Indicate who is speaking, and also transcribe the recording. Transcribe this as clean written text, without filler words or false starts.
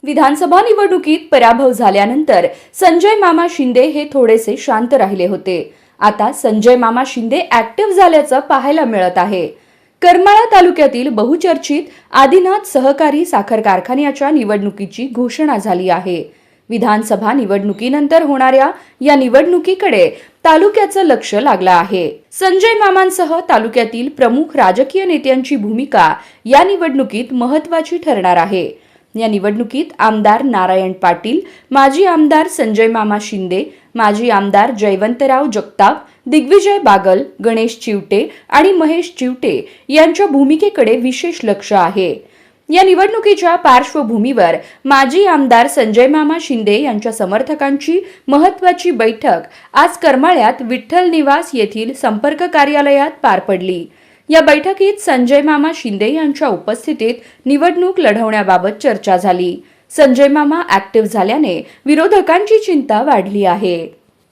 Speaker 1: विधानसभा निवडणुकीत पराभव झाल्यानंतर संजय मामा शिंदे हे थोडेसे शांत राहिले होते. आता संजय मामा शिंदे ऍक्टिव्ह झाल्याचं पाहायला मिळत आहे. करमाळा तालुक्यातील बहुचर्चित आदिनाथ सहकारी साखर कारखान्याच्या निवडणुकीची घोषणा झाली आहे. विधानसभा निवडणुकीनंतर होणाऱ्या या निवडणुकीकडे तालुक्याचं लक्ष लागलं आहे. संजय मामांसह तालुक्यातील प्रमुख राजकीय नेत्यांची भूमिका या निवडणुकीत महत्त्वाची ठरणार आहे. या निवडणुकीत आमदार नारायण पाटील, माजी आमदार संजय मामा शिंदे, माजी आमदार जयवंतराव जगताप, दिग्विजय बागल, गणेश चिवटे आणि महेश चिवटे यांच्या भूमिकेकडे विशेष लक्ष आहे. या निवडणुकीच्या पार्श्वभूमीवर माजी आमदार संजय मामा शिंदे यांच्या समर्थकांची महत्त्वाची बैठक आज करमाळ्यात विठ्ठल निवास येथील संपर्क कार्यालयात पार पडली. या बैठकीत संजय मामा शिंदे यांच्या उपस्थितीत निवडणूक लढवण्याबाबत चर्चा झाली. संजय मामा ऍक्टिव्ह झाल्याने विरोधकांची चिंता वाढली आहे.